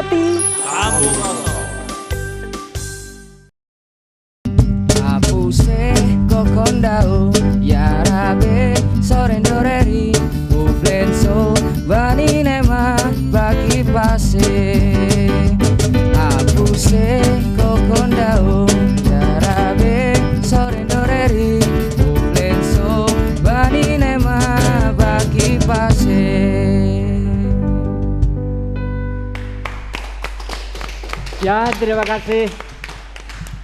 Hati Kamu rasa. Apuse kokondao yarabe sorendoreri uplenso vaninema bagi pase. Apuse kokondao yarabe sorendoreri uplenso vaninema bagi pase. Ya, terima kasih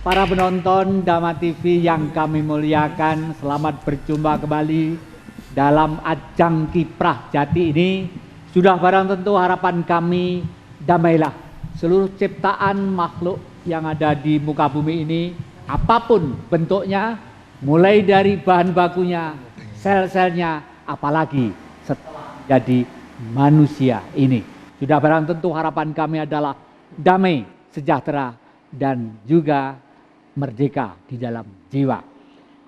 para penonton Dama TV yang kami muliakan. Selamat berjumpa kembali dalam ajang kiprah jati ini. Sudah barang tentu harapan kami, damailah seluruh ciptaan makhluk yang ada di muka bumi ini, apapun bentuknya, mulai dari bahan bakunya, sel-selnya, apalagi setelah jadi manusia ini. Sudah barang tentu harapan kami adalah damai, sejahtera, dan juga merdeka di dalam jiwa.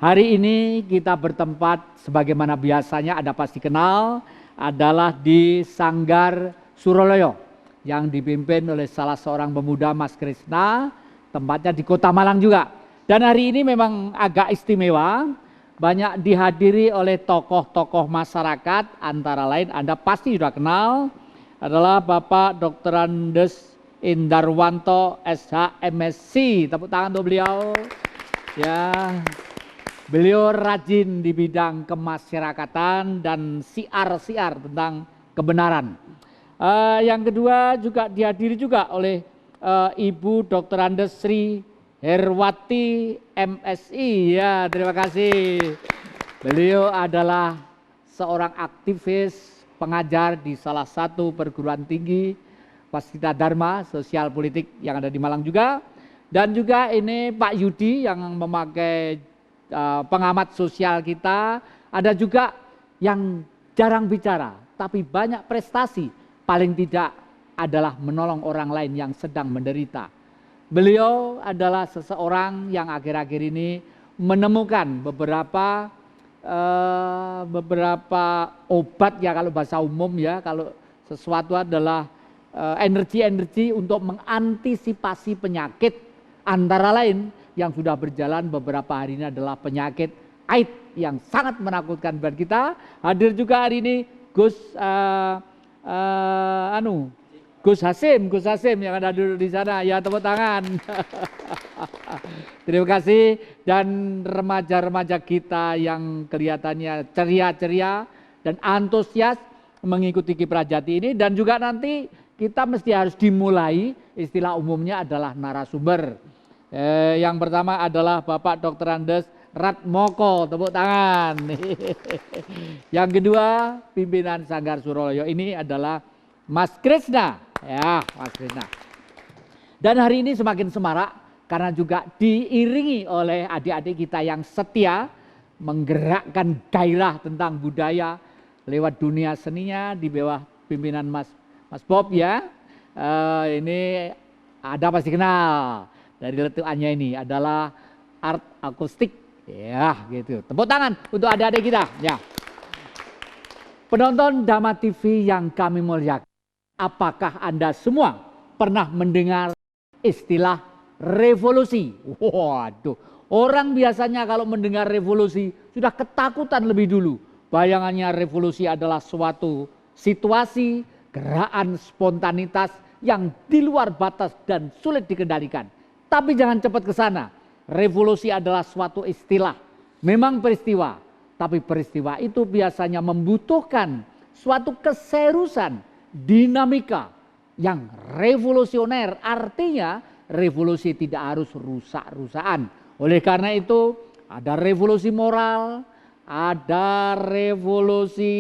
Hari ini kita bertempat sebagaimana biasanya Anda pasti kenal, adalah di Sanggar Suroloyo yang dipimpin oleh salah seorang pemuda, Mas Krisna, tempatnya di Kota Malang juga. Dan hari ini memang agak istimewa, banyak dihadiri oleh tokoh-tokoh masyarakat, antara lain Anda pasti sudah kenal, adalah Bapak Dr. Andes Indarwanto SHMSc, tepuk tangan untuk beliau. Ya, beliau rajin di bidang kemasyarakatan dan siar-siar tentang kebenaran. Yang kedua juga dihadiri juga oleh Ibu Dr. Andes Sri Herwati MSI. Ya, terima kasih. Beliau adalah seorang aktivis pengajar di salah satu perguruan tinggi Wasita Dharma Sosial Politik yang ada di Malang juga. Dan juga ini Pak Yudi yang memakai pengamat sosial kita. Ada juga yang jarang bicara tapi banyak prestasi, paling tidak adalah menolong orang lain yang sedang menderita. Beliau adalah seseorang yang akhir-akhir ini menemukan beberapa obat ya, kalau bahasa umum ya, kalau sesuatu adalah energi-energi untuk mengantisipasi penyakit, antara lain yang sudah berjalan beberapa hari ini adalah penyakit AIDS yang sangat menakutkan buat kita. Hadir juga hari ini Gus Hasim yang ada di sana. Ya, tepuk tangan. Terima kasih. Dan remaja-remaja kita yang kelihatannya ceria-ceria dan antusias mengikuti kiprah jati ini. Dan juga nanti kita mesti harus dimulai, istilah umumnya adalah narasumber. Yang pertama adalah Bapak Dr. Andes Ratmoko, tepuk tangan. Yang kedua, pimpinan Sanggar Suroloyo ini adalah Mas Krisna. Ya, Mas Krisna. Dan hari ini semakin semarak karena juga diiringi oleh adik-adik kita yang setia menggerakkan gairah tentang budaya lewat dunia seninya di bawah pimpinan Mas Bob ya. Ini ada pasti kenal dari letukannya, ini adalah art akustik ya, gitu. Tepuk tangan untuk adik-adik kita ya. Penonton Dama TV yang kami muliakan, apakah Anda semua pernah mendengar istilah revolusi? Waduh, orang biasanya kalau mendengar revolusi sudah ketakutan lebih dulu. Bayangannya revolusi adalah suatu situasi, gerakan spontanitas yang di luar batas dan sulit dikendalikan. Tapi jangan cepat ke sana. Revolusi adalah suatu istilah, memang peristiwa, tapi peristiwa itu biasanya membutuhkan suatu keseriusan, dinamika yang revolusioner. Artinya revolusi tidak harus rusak-rusakan. Oleh karena itu ada revolusi moral, ada revolusi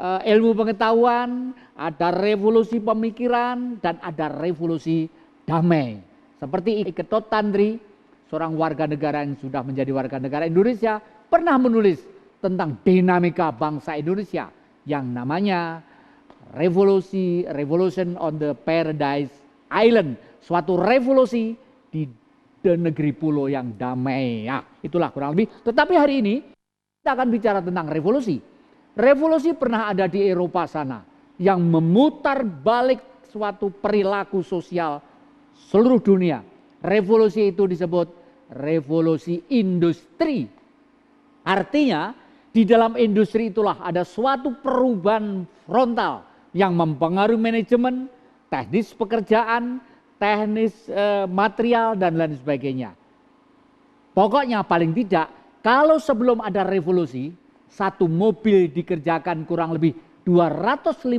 ilmu pengetahuan, ada revolusi pemikiran, dan ada revolusi damai. Seperti Ketut Tandri, seorang warga negara yang sudah menjadi warga negara Indonesia, pernah menulis tentang dinamika bangsa Indonesia yang namanya Revolution on the Paradise Island. Suatu revolusi di negeri pulau yang damai. Ya, itulah kurang lebih. Tetapi hari ini kita akan bicara tentang revolusi. Revolusi pernah ada di Eropa sana yang memutar balik suatu perilaku sosial seluruh dunia. Revolusi itu disebut revolusi industri. Artinya di dalam industri itulah ada suatu perubahan frontal yang mempengaruhi manajemen, teknis pekerjaan, teknis material dan lain sebagainya. Pokoknya paling tidak kalau sebelum ada revolusi, satu mobil dikerjakan kurang lebih 250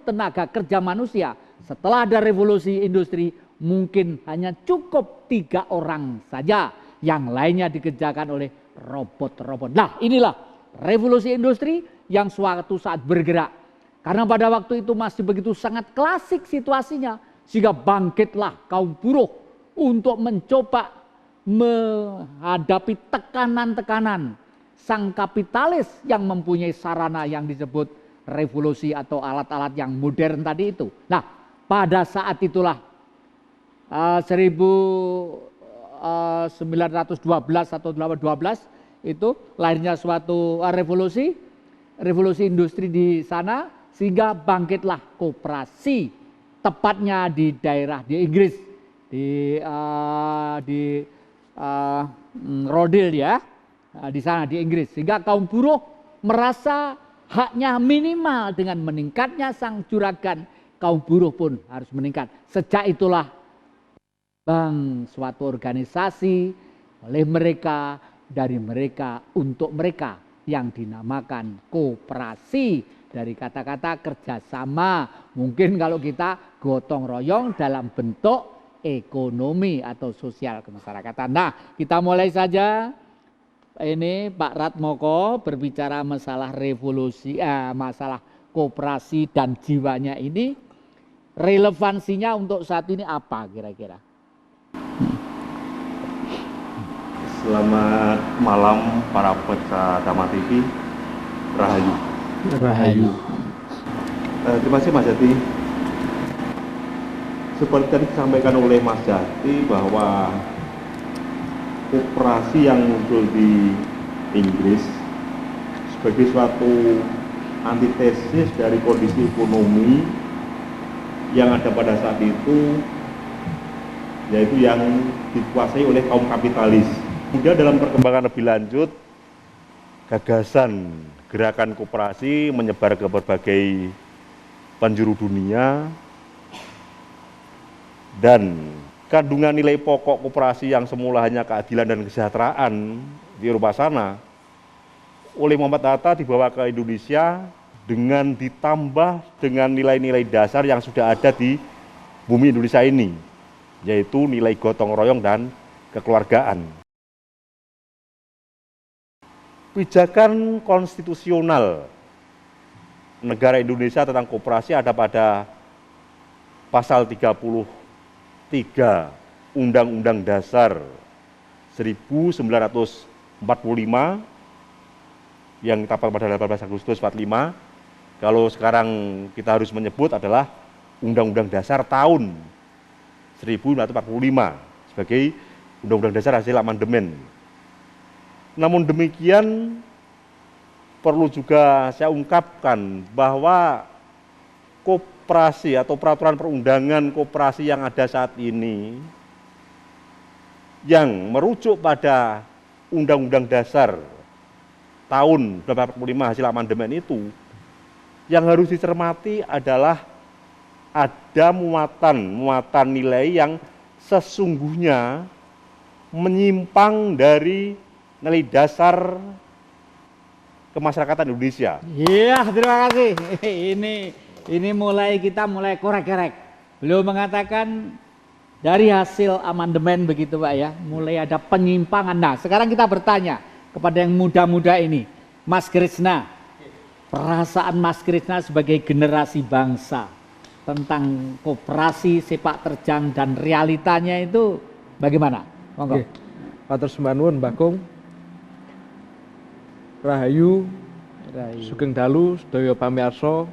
tenaga kerja manusia. Setelah ada revolusi industri mungkin hanya cukup 3 orang saja. Yang lainnya dikerjakan oleh robot-robot. Nah inilah revolusi industri yang suatu saat bergerak. Karena pada waktu itu masih begitu sangat klasik situasinya. Sehingga bangkitlah kaum buruh untuk mencoba menghadapi tekanan-tekanan sang kapitalis yang mempunyai sarana yang disebut revolusi atau alat-alat yang modern tadi itu. Nah pada saat itulah 1912 atau 1812 itu lahirnya suatu revolusi industri di sana sehingga bangkitlah koperasi, tepatnya di daerah di Inggris, di Rodil ya, di sana di Inggris, sehingga kaum buruh merasa haknya minimal. Dengan meningkatnya sang juragan, kaum buruh pun harus meningkat. Sejak itulah suatu organisasi oleh mereka, dari mereka, untuk mereka yang dinamakan koperasi, dari kata-kata kerjasama. Mungkin kalau kita gotong royong dalam bentuk ekonomi atau sosial kemasyarakatan. Nah kita mulai saja. Ini Pak Ratmoko berbicara masalah revolusi, masalah koperasi dan jiwanya ini. Relevansinya untuk saat ini apa kira-kira? Selamat malam para pemirsa Dama TV. Rahayu. Rahayu. Terima kasih Mas Jati. Seperti tadi disampaikan oleh Mas Jati bahwa koperasi yang muncul di Inggris sebagai suatu antitesis dari kondisi ekonomi yang ada pada saat itu, yaitu yang dikuasai oleh kaum kapitalis. Kemudian dalam perkembangan lebih lanjut, gagasan gerakan koperasi menyebar ke berbagai penjuru dunia, dan kandungan nilai pokok koperasi yang semula hanya keadilan dan kesejahteraan di Eropa sana, oleh Muhammad Hatta dibawa ke Indonesia dengan ditambah dengan nilai-nilai dasar yang sudah ada di bumi Indonesia ini, yaitu nilai gotong royong dan kekeluargaan. Pijakan konstitusional negara Indonesia tentang koperasi ada pada pasal 33 Undang-Undang Dasar 1945 yang ditapkan pada 18 Agustus 45. Kalau sekarang kita harus menyebut adalah Undang-Undang Dasar tahun 1945 sebagai Undang-Undang Dasar hasil amandemen. Namun demikian perlu juga saya ungkapkan bahwa koperasi atau peraturan perundangan koperasi yang ada saat ini yang merujuk pada Undang-Undang Dasar tahun 1945 hasil amandemen itu, yang harus dicermati adalah ada muatan nilai yang sesungguhnya menyimpang dari nilai dasar kemasyarakatan Indonesia. Iya, terima kasih. Ini kita mulai korek-korek. Beliau mengatakan dari hasil amandemen begitu Pak ya, mulai ada penyimpangan. Nah, sekarang kita bertanya kepada yang muda-muda ini, Mas Krishna, perasaan Mas Krishna sebagai generasi bangsa tentang koperasi, sepak terjang dan realitanya itu bagaimana? Monggo. Matur sembah nuwun Mbah Kung. Rahayu, sugeng dalu sedaya pamirsa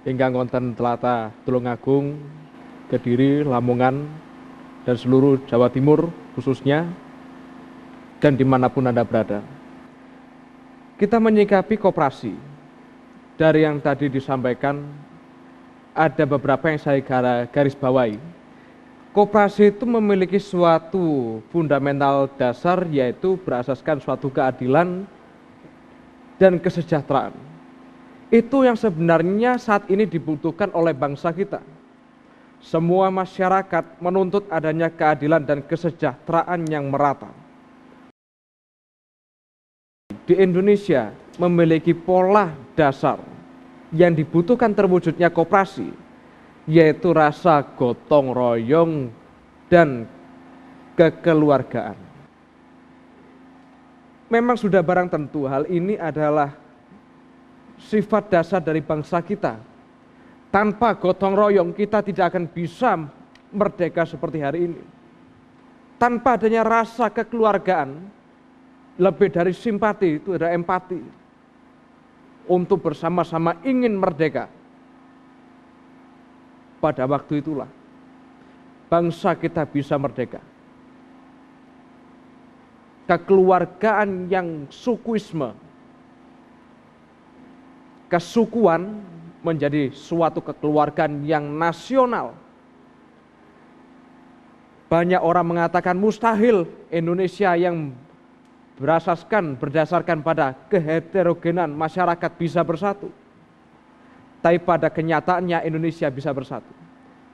ingkang wonten tlatah Tulungagung, Kediri, Lamongan, dan seluruh Jawa Timur khususnya, dan dimanapun Anda berada. Kita menyikapi koperasi dari yang tadi disampaikan, ada beberapa yang saya garis bawahi. Koperasi itu memiliki suatu fundamental dasar, yaitu berasaskan suatu keadilan dan kesejahteraan. Itu yang sebenarnya saat ini dibutuhkan oleh bangsa kita. Semua masyarakat menuntut adanya keadilan dan kesejahteraan yang merata. Di Indonesia memiliki pola dasar yang dibutuhkan terwujudnya koperasi, yaitu rasa gotong royong dan kekeluargaan. Memang sudah barang tentu hal ini adalah sifat dasar dari bangsa kita. Tanpa gotong royong kita tidak akan bisa merdeka seperti hari ini. Tanpa adanya rasa kekeluargaan, lebih dari simpati itu ada empati untuk bersama-sama ingin merdeka. Pada waktu itulah bangsa kita bisa merdeka. Kekeluargaan yang sukuisme, kesukuan menjadi suatu kekeluargaan yang nasional. Banyak orang mengatakan mustahil Indonesia yang berdasarkan pada keheterogenan masyarakat bisa bersatu. Tapi pada kenyataannya Indonesia bisa bersatu.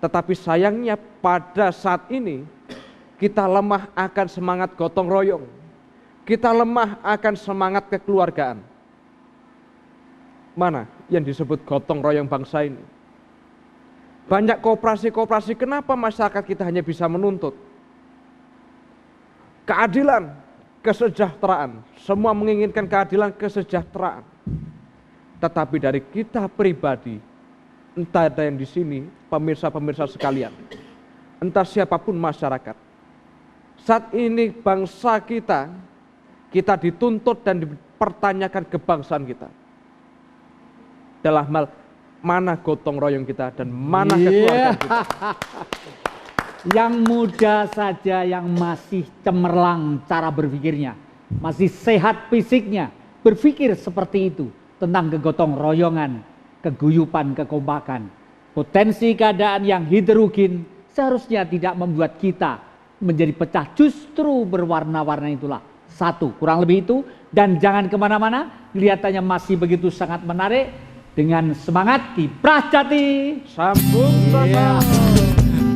Tetapi sayangnya pada saat ini kita lemah akan semangat gotong royong. Kita lemah akan semangat kekeluargaan. Mana yang disebut gotong royong bangsa ini? Banyak koperasi-koperasi, kenapa masyarakat kita hanya bisa menuntut keadilan, kesejahteraan. Semua menginginkan keadilan, kesejahteraan. Tetapi dari kita pribadi, entah ada yang di sini, pemirsa-pemirsa sekalian, entah siapapun masyarakat, saat ini bangsa kita dituntut dan dipertanyakan kebangsaan kita. Dalam hal mana gotong royong kita dan mana kekeluargaan kita. Yang muda saja yang masih cemerlang cara berpikirnya, masih sehat fisiknya, berpikir seperti itu. Tentang kegotong royongan, keguyupan, kekompakan. Potensi keadaan yang heterogen seharusnya tidak membuat kita menjadi pecah, justru berwarna-warna itulah. Satu, kurang lebih itu. Dan jangan kemana-mana, kelihatannya masih begitu sangat menarik. Dengan semangat Kiprah Jati. Sambung Iya.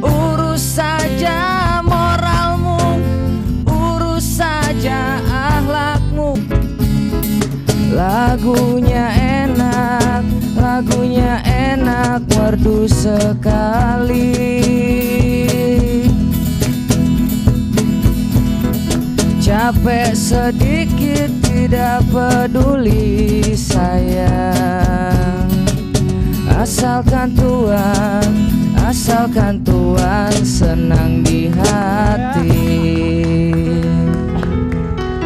Urus saja moralmu, urus saja akhlakmu. Lagunya enak, merdu sekali. Capek sedikit tidak peduli sayang. Asalkan Tuhan senang di hati.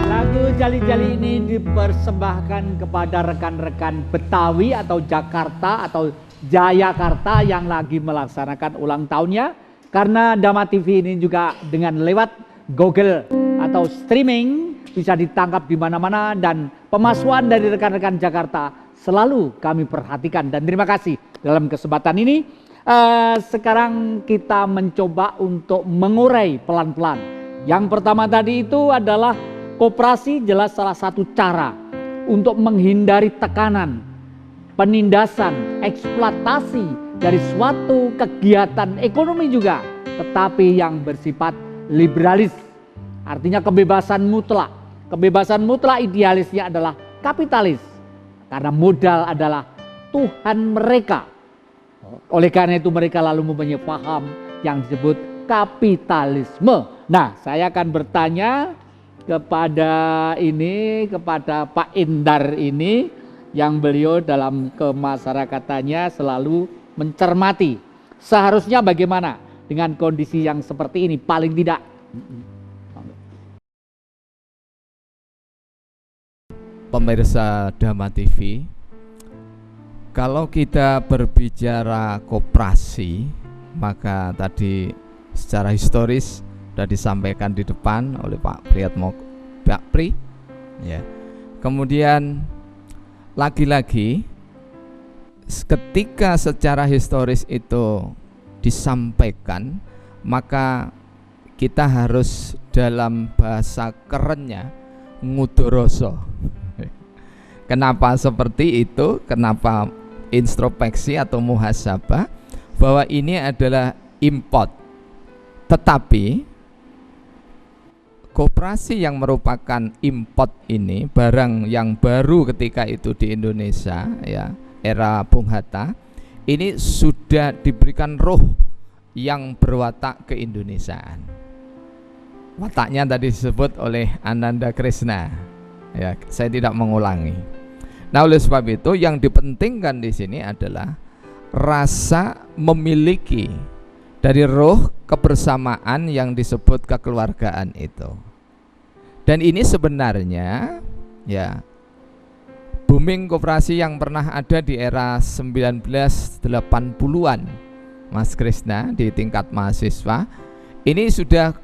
Lagu Jali-Jali ini dipersembahkan kepada rekan-rekan Betawi atau Jakarta atau Jayakarta yang lagi melaksanakan ulang tahunnya. Karena Dama TV ini juga dengan lewat Google atau streaming bisa ditangkap di mana-mana, dan pemasukan dari rekan-rekan Jakarta selalu kami perhatikan dan terima kasih. Dalam kesempatan ini sekarang kita mencoba untuk mengurai pelan-pelan. Yang pertama tadi itu adalah koperasi jelas salah satu cara untuk menghindari tekanan, penindasan, eksploitasi dari suatu kegiatan ekonomi juga, tetapi yang bersifat liberalis. Artinya kebebasan mutlak. Kebebasan mutlak idealisnya adalah kapitalis. Karena modal adalah Tuhan mereka. Oleh karena itu mereka lalu mempunyai paham yang disebut kapitalisme. Nah, saya akan bertanya kepada Pak Indar ini, yang beliau dalam kemasyarakatannya selalu mencermati. Seharusnya bagaimana dengan kondisi yang seperti ini paling tidak. Pemirsa Dama TV, kalau kita berbicara koperasi, maka tadi secara historis sudah disampaikan di depan oleh Pak Pri, ya. Kemudian lagi-lagi ketika secara historis itu disampaikan, maka kita harus dalam bahasa kerennya ngudoroso. Kenapa seperti itu? Kenapa introspeksi atau muhasabah? Bahwa ini adalah import. Tetapi koperasi yang merupakan import ini, barang yang baru ketika itu di Indonesia, ya, era Bung Hatta, ini sudah diberikan roh yang berwatak keindonesiaan. Wataknya tadi disebut oleh Ananda Krishna, ya, saya tidak mengulangi. Nah, oleh sebab itu yang dipentingkan di sini adalah rasa memiliki dari roh kebersamaan yang disebut kekeluargaan itu. Dan ini sebenarnya, ya, booming koperasi yang pernah ada di era 1980-an, Mas Krishna, di tingkat mahasiswa, ini sudah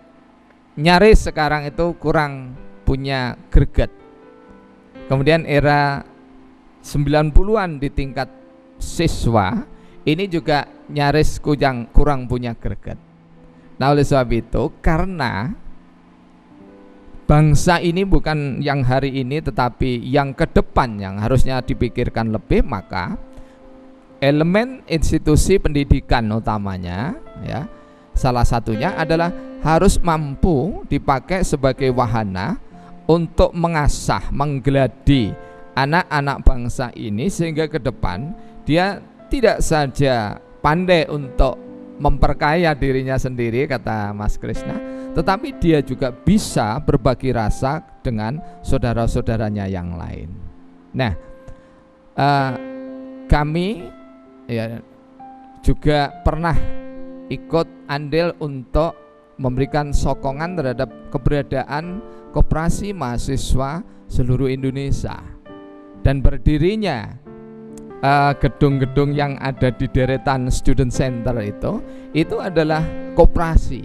nyaris sekarang itu kurang punya greget. Kemudian era 90-an di tingkat siswa, ini juga nyaris kurang punya greget. Nah, oleh sebab itu, karena bangsa ini bukan yang hari ini tetapi yang ke depan yang harusnya dipikirkan lebih, maka elemen institusi pendidikan utamanya, ya, salah satunya adalah harus mampu dipakai sebagai wahana untuk mengasah, menggeladi anak-anak bangsa ini sehingga ke depan dia tidak saja pandai untuk memperkaya dirinya sendiri, kata Mas Krishna, tetapi dia juga bisa berbagi rasa dengan saudara-saudaranya yang lain. Nah, kami, ya, juga pernah ikut andil untuk memberikan sokongan terhadap keberadaan koperasi mahasiswa seluruh Indonesia, dan berdirinya gedung-gedung yang ada di deretan student center itu adalah koperasi.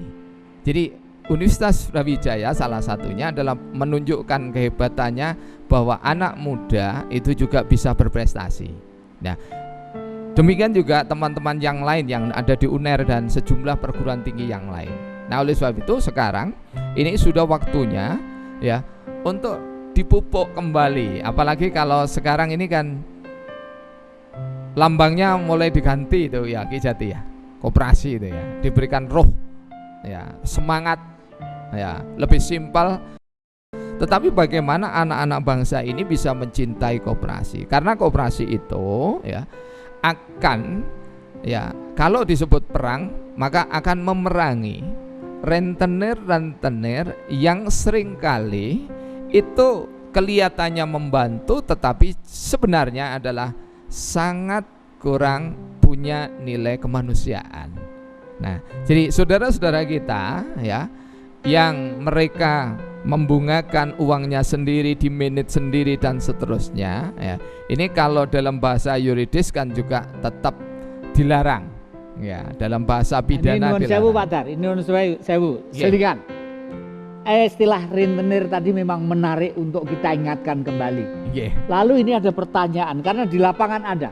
Jadi Universitas Brawijaya salah satunya adalah menunjukkan kehebatannya bahwa anak muda itu juga bisa berprestasi. Nah, demikian juga teman-teman yang lain yang ada di UNER dan sejumlah perguruan tinggi yang lain. Nah, oleh sebab itu sekarang ini sudah waktunya, ya, untuk dipupuk kembali. Apalagi kalau sekarang ini kan lambangnya mulai diganti itu, ya, Ki Jati, ya, koperasi itu, ya, diberikan roh, ya, semangat, ya, lebih simpel. Tetapi bagaimana anak-anak bangsa ini bisa mencintai koperasi? Karena koperasi itu, ya, akan, ya, kalau disebut perang maka akan memerangi rentenir-rentenir yang seringkali itu kelihatannya membantu tetapi sebenarnya adalah sangat kurang punya nilai kemanusiaan. Nah, jadi saudara-saudara kita, ya, yang mereka membungakan uangnya sendiri, di menit sendiri dan seterusnya, ya, ini kalau dalam bahasa yuridis kan juga tetap dilarang, ya, dalam bahasa pidana ini dilarang. Pak Dar, ini sewu, sedikit. Istilah rentenir tadi memang menarik untuk kita ingatkan kembali. Lalu ini ada pertanyaan, karena di lapangan ada.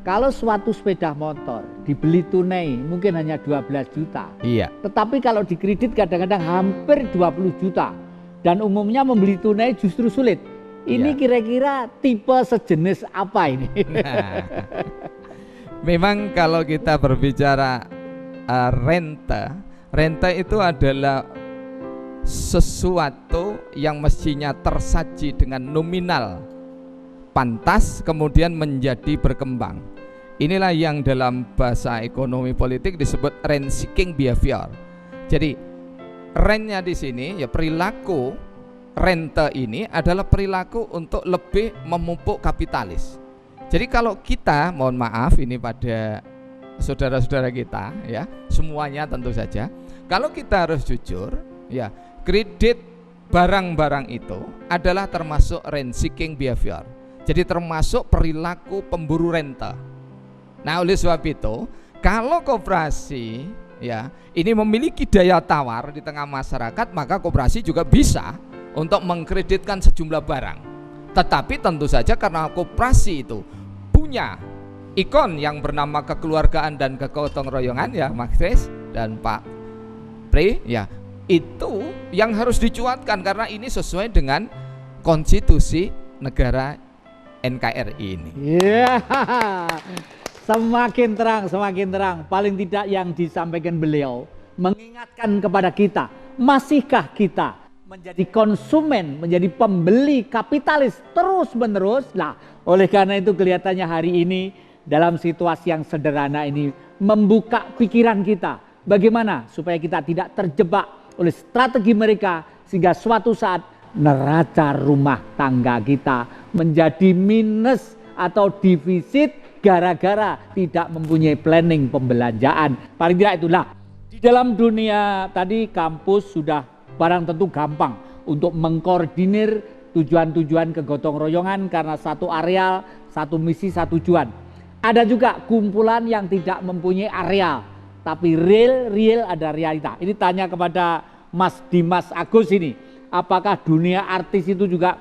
Kalau suatu sepeda motor dibeli tunai mungkin hanya 12 juta. Iya. Tetapi kalau dikredit kadang-kadang hampir 20 juta. Dan umumnya membeli tunai justru sulit. Ini kira-kira tipe sejenis apa ini? Nah, memang kalau kita berbicara rente itu adalah sesuatu yang mestinya tersaji dengan nominal pantas kemudian menjadi berkembang. Inilah yang dalam bahasa ekonomi politik disebut rent seeking behavior. Jadi rentnya di sini, ya, perilaku rente ini adalah perilaku untuk lebih memupuk kapitalis. Jadi kalau kita, mohon maaf ini pada saudara-saudara kita, ya, semuanya tentu saja, kalau kita harus jujur, ya, kredit barang-barang itu adalah termasuk rent seeking behavior. Jadi termasuk perilaku pemburu rente. Nah, oleh sebab itu, kalau koperasi, ya, ini memiliki daya tawar di tengah masyarakat, maka koperasi juga bisa untuk mengkreditkan sejumlah barang. Tetapi tentu saja karena koperasi itu punya ikon yang bernama kekeluargaan dan kegotong royongan ya Mas Kris dan Pak Pri ya, itu yang harus dicuatkan karena ini sesuai dengan konstitusi negara NKRI ini. Iya, semakin terang. Paling tidak yang disampaikan beliau mengingatkan kepada kita, masihkah kita menjadi konsumen, menjadi pembeli kapitalis terus-menerus? Nah, oleh karena itu kelihatannya hari ini dalam situasi yang sederhana ini membuka pikiran kita. Bagaimana supaya kita tidak terjebak oleh strategi mereka sehingga suatu saat neraca rumah tangga kita menjadi minus atau defisit gara-gara tidak mempunyai planning pembelanjaan. Paling tidak itulah. Di dalam dunia tadi kampus sudah barang tentu gampang untuk mengkoordinir tujuan-tujuan kegotong royongan karena satu areal, satu misi, satu tujuan. Ada juga kumpulan yang tidak mempunyai areal, tapi real ada realita. Ini tanya kepada Mas Dimas Agus ini, apakah dunia artis itu juga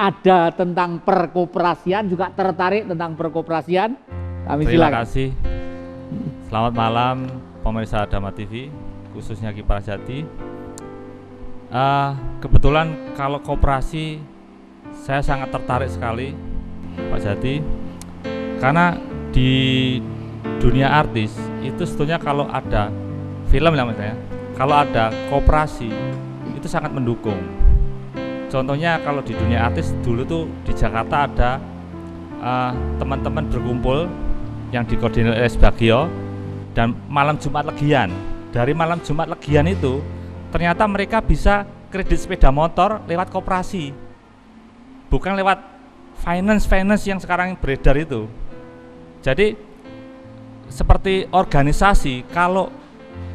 ada tentang perkoperasian, juga tertarik tentang perkoperasian? Kami Terima silakan. kasih. Selamat malam pemirsa Dama TV, khususnya Kiprah Jati. Kebetulan kalau koperasi saya sangat tertarik sekali Pak Jati, karena di dunia artis itu sebetulnya kalau ada film ya misalnya, kalau ada koperasi itu sangat mendukung. Contohnya kalau di dunia artis dulu tuh di Jakarta ada teman-teman berkumpul yang dikoordinir oleh Subagio dan malam Jumat Legian. Dari malam Jumat Legian itu ternyata mereka bisa kredit sepeda motor lewat koperasi, bukan lewat finance yang sekarang beredar itu. Jadi seperti organisasi, kalau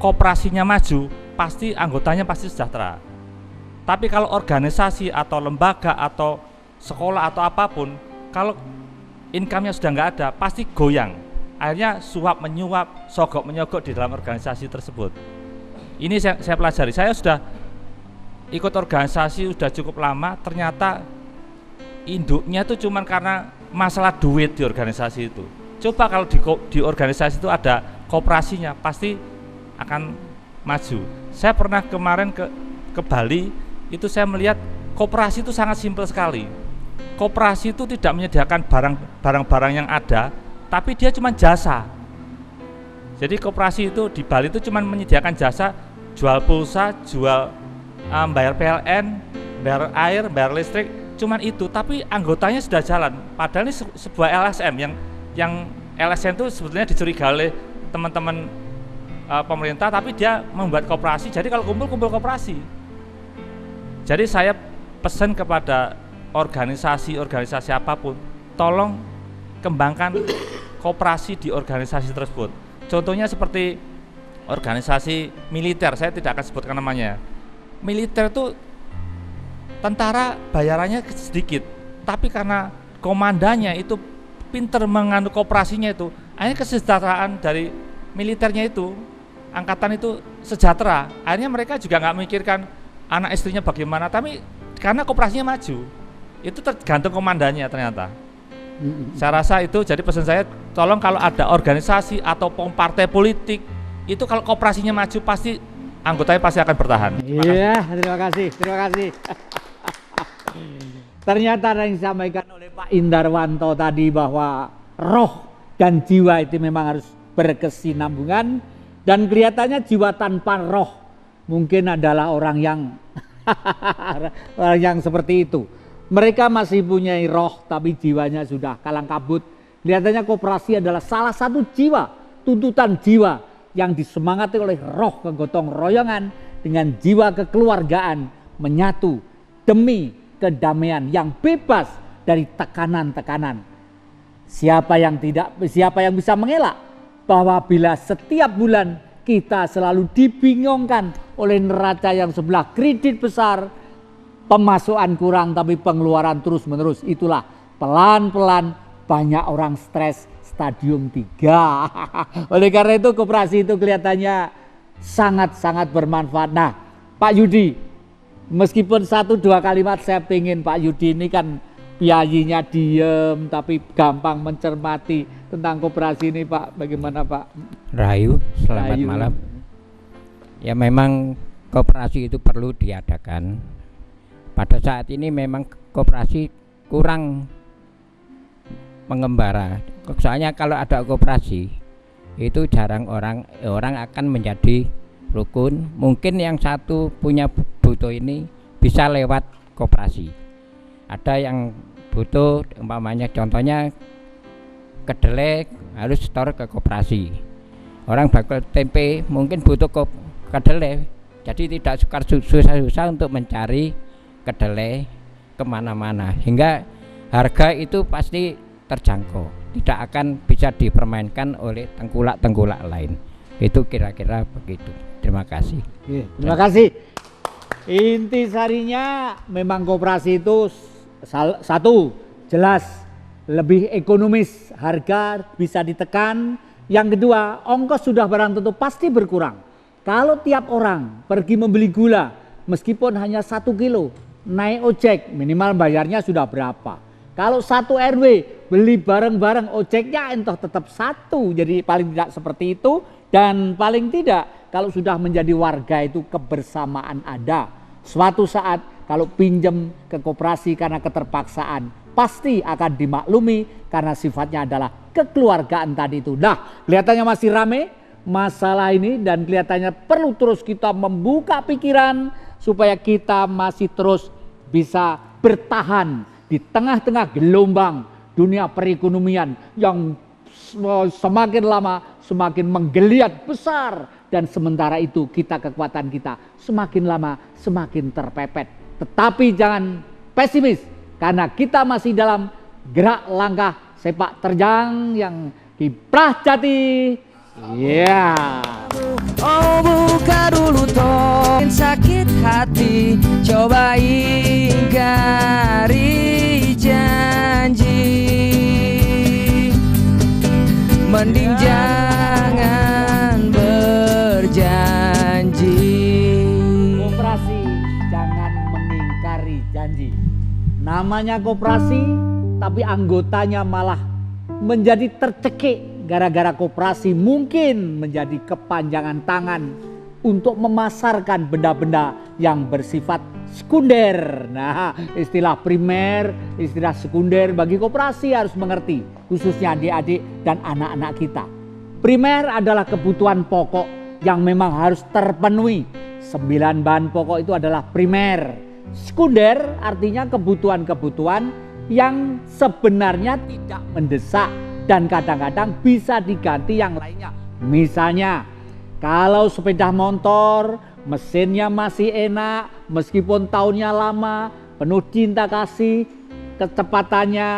koperasinya maju pasti anggotanya pasti sejahtera. Tapi kalau organisasi atau lembaga atau sekolah atau apapun, kalau income-nya sudah nggak ada pasti goyang. Akhirnya suap menyuap, sogok menyogok di dalam organisasi tersebut. Ini saya pelajari. Saya sudah ikut organisasi sudah cukup lama, ternyata induknya itu cuma karena masalah duit di organisasi itu. Coba kalau di organisasi itu ada koperasinya, pasti akan maju. Saya pernah kemarin ke Bali, itu saya melihat koperasi itu sangat simpel sekali. Koperasi itu tidak menyediakan barang-barang yang ada, tapi dia cuma jasa. Jadi koperasi itu di Bali itu cuma menyediakan jasa, jual pulsa, jual bayar PLN, bayar air, bayar listrik, cuman itu. Tapi anggotanya sudah jalan. Padahal ini sebuah LSM yang LSM itu sebetulnya dicurigai oleh teman-teman pemerintah, tapi dia membuat koperasi. Jadi kalau kumpul koperasi. Jadi saya pesan kepada organisasi apapun, tolong kembangkan koperasi di organisasi tersebut. Contohnya seperti organisasi militer, saya tidak akan sebutkan namanya. Militer itu tentara bayarannya sedikit, tapi karena komandannya itu pinter mengandung koperasinya itu, akhirnya kesejahteraan dari militernya itu, angkatan itu sejahtera. Akhirnya mereka juga nggak memikirkan anak istrinya bagaimana, tapi karena koperasinya maju, itu tergantung komandannya ternyata. Saya rasa itu jadi pesan saya, tolong kalau ada organisasi atau partai politik, itu kalau koperasinya maju pasti anggotanya pasti akan bertahan. Iya, terima kasih. Ternyata yang disampaikan oleh Pak Indarwanto tadi bahwa roh dan jiwa itu memang harus berkesinambungan, dan kelihatannya jiwa tanpa roh mungkin adalah orang yang seperti itu. Mereka masih punya roh tapi jiwanya sudah kalang kabut. Kelihatannya koperasi adalah salah satu jiwa, tuntutan jiwa yang disemangati oleh roh kegotong royongan dengan jiwa kekeluargaan, menyatu demi kedamaian yang bebas dari tekanan-tekanan. Siapa yang bisa mengelak bahwa bila setiap bulan kita selalu dibingungkan oleh neraca yang sebelah, kredit besar, pemasukan kurang tapi pengeluaran terus-menerus. Itulah pelan-pelan banyak orang stres stadium 3. Oleh karena itu koperasi itu kelihatannya sangat-sangat bermanfaat. Nah, Pak Yudi, meskipun 1-2 kalimat saya pengen Pak Yudi ini kan piayinya diem tapi gampang mencermati tentang koperasi ini Pak. Bagaimana Pak? Rahayu, selamat Rahayu. malam. Ya memang koperasi itu perlu diadakan. Pada saat ini memang koperasi kurang mengembara. Soalnya kalau ada koperasi itu jarang orang akan menjadi rukun. Mungkin yang satu punya butuh ini bisa lewat koperasi. Ada yang butuh umpamanya contohnya kedelai harus store ke koperasi. Orang bakul tempe mungkin butuh kedelai, jadi tidak susah-susah untuk mencari kedelai kemana-mana, hingga harga itu pasti terjangkau, tidak akan bisa dipermainkan oleh tengkulak-tengkulak lain. Itu kira-kira begitu. Terima kasih. Terima kasih. Intisarinya memang koperasi itu satu, jelas lebih ekonomis, harga bisa ditekan. Yang kedua, ongkos sudah barang tentu pasti berkurang. Kalau tiap orang pergi membeli gula, meskipun hanya 1 kilo, naik ojek minimal bayarnya sudah berapa. Kalau satu RW beli bareng-bareng ojeknya entah tetap satu, jadi paling tidak seperti itu. Dan paling tidak kalau sudah menjadi warga itu kebersamaan ada. Suatu saat kalau pinjam ke koperasi karena keterpaksaan pasti akan dimaklumi karena sifatnya adalah kekeluargaan tadi itu. Nah, kelihatannya masih rame masalah ini dan kelihatannya perlu terus kita membuka pikiran supaya kita masih terus bisa bertahan di tengah-tengah gelombang dunia perekonomian yang semakin lama semakin menggeliat besar, dan sementara itu kekuatan kita semakin lama semakin terpepet. Tetapi jangan pesimis karena kita masih dalam gerak langkah sepak terjang yang kiprah jati. Ya. Oh buka dulu toh sakit hati, coba ingkari janji, mending jangan berjanji. Koperasi jangan mengingkari janji. Namanya koperasi tapi anggotanya malah menjadi tercekik gara-gara koperasi mungkin menjadi kepanjangan tangan untuk memasarkan benda-benda yang bersifat sekunder. Nah, istilah primer, istilah sekunder bagi koperasi harus mengerti, khususnya adik-adik dan anak-anak kita. Primer adalah kebutuhan pokok yang memang harus terpenuhi. 9 bahan pokok itu adalah primer. Sekunder artinya kebutuhan-kebutuhan yang sebenarnya tidak mendesak dan kadang-kadang bisa diganti yang lainnya. Misalnya, kalau sepeda motor mesinnya masih enak, meskipun tahunnya lama, penuh cinta kasih, kecepatannya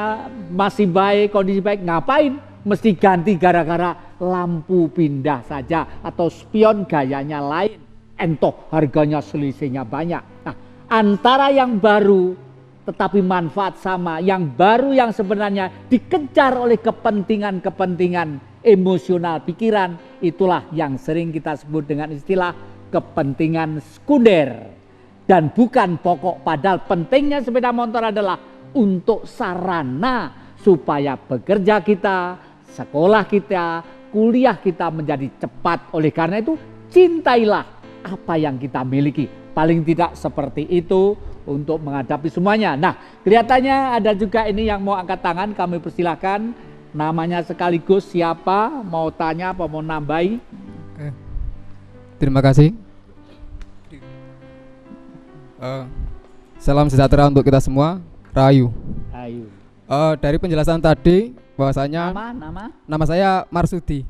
masih baik, kondisi baik, ngapain? Mesti ganti gara-gara lampu pindah saja atau spion gayanya lain. Entoh harganya selisihnya banyak. Nah, antara yang baru tetapi manfaat sama, yang baru yang sebenarnya dikejar oleh kepentingan-kepentingan emosional pikiran, itulah yang sering kita sebut dengan istilah kepentingan sekunder dan bukan pokok. Padahal pentingnya sepeda motor adalah untuk sarana supaya bekerja kita, sekolah kita, kuliah kita menjadi cepat. Oleh karena itu cintailah apa yang kita miliki, paling tidak seperti itu untuk menghadapi semuanya. Nah, kelihatannya ada juga ini yang mau angkat tangan, kami persilahkan. Namanya sekaligus siapa, mau tanya apa mau nambahi? Terima kasih. Salam sejahtera untuk kita semua. Rahayu. Ayo. Dari penjelasan tadi bahwasanya Nama saya Marsudi.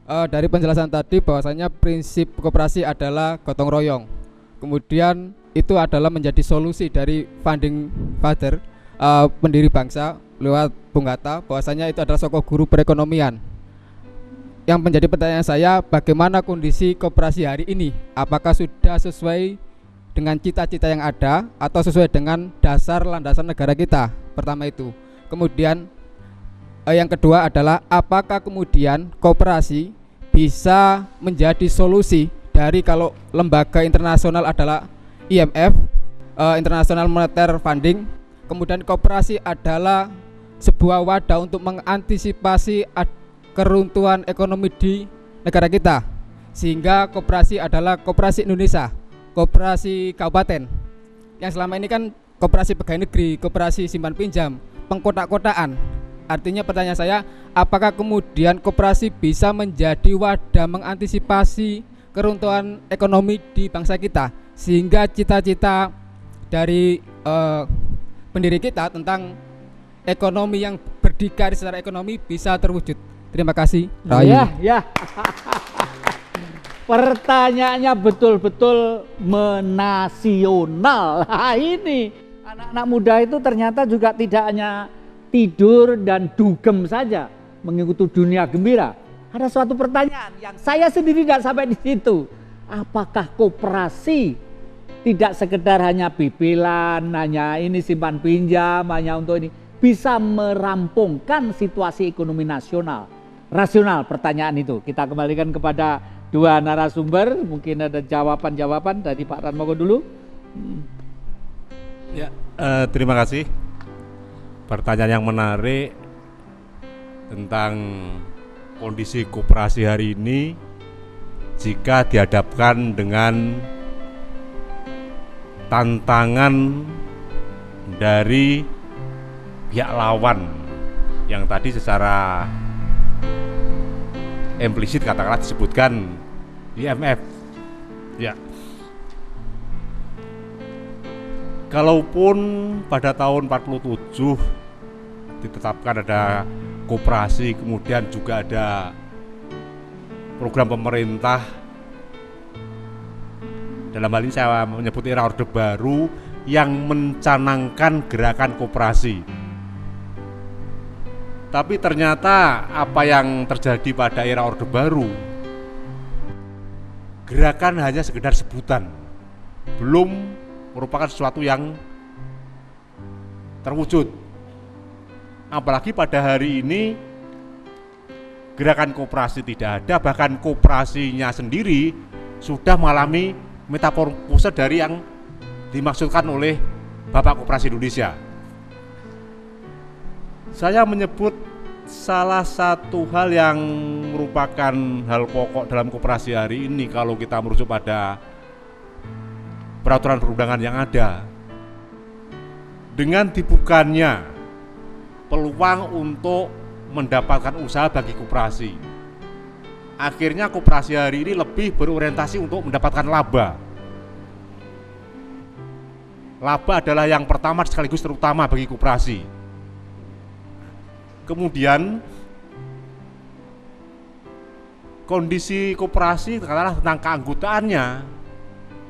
Dari penjelasan tadi bahwasanya prinsip koperasi adalah gotong royong. Kemudian itu adalah menjadi solusi dari founding father, pendiri bangsa lewat Bung Hatta, bahwasanya itu adalah sosok guru perekonomian. Yang menjadi pertanyaan saya, bagaimana kondisi koperasi hari ini? Apakah sudah sesuai dengan cita-cita yang ada atau sesuai dengan dasar landasan negara kita? Pertama itu. Kemudian yang kedua adalah apakah kemudian koperasi bisa menjadi solusi dari kalau lembaga internasional adalah IMF, International Monetary Funding, Kemudian koperasi adalah sebuah wadah untuk mengantisipasi keruntuhan ekonomi di negara kita. Sehingga koperasi adalah koperasi Indonesia, koperasi kabupaten. Yang selama ini kan koperasi pegawai negeri, koperasi simpan pinjam, pengkotak-kotaan. Artinya pertanyaan saya, apakah kemudian koperasi bisa menjadi wadah mengantisipasi keruntuhan ekonomi di bangsa kita, sehingga cita-cita dari pendiri kita tentang ekonomi yang berdikari secara ekonomi bisa terwujud. Terima kasih. Ya. Pertanyaannya betul-betul menasional. Ini anak-anak muda itu ternyata juga tidak hanya tidur dan dugem saja mengikuti dunia gembira. Ada suatu pertanyaan yang saya sendiri tidak sampai di situ. Apakah koperasi tidak sekedar hanya bibilan, hanya ini simpan pinjam, hanya untuk ini, bisa merampungkan situasi ekonomi nasional? Rasional pertanyaan itu. Kita kembalikan kepada dua narasumber, mungkin ada jawaban-jawaban dari Pak Ranmoko dulu. Ya, terima kasih. Pertanyaan yang menarik tentang kondisi koperasi hari ini jika dihadapkan dengan tantangan dari pihak lawan yang tadi secara implisit katakanlah disebutkan IMF. Ya. Kalaupun pada tahun 47 ditetapkan ada koperasi, kemudian juga ada program pemerintah, dalam hal ini saya menyebut era Orde Baru yang mencanangkan gerakan koperasi. Tapi ternyata apa yang terjadi pada era Orde Baru, gerakan hanya sekedar sebutan, belum merupakan sesuatu yang terwujud. Apalagi pada hari ini gerakan koperasi tidak ada, bahkan koperasinya sendiri sudah mengalami metamorfose dari yang dimaksudkan oleh Bapak Koperasi Indonesia. Saya menyebut salah satu hal yang merupakan hal pokok dalam koperasi hari ini kalau kita merujuk pada peraturan perundangan yang ada. Dengan dibukanya peluang untuk mendapatkan usaha bagi koperasi, akhirnya koperasi hari ini lebih berorientasi untuk mendapatkan laba. Laba adalah yang pertama sekaligus terutama bagi koperasi. Kemudian kondisi koperasi katakanlah tentang keanggotaannya,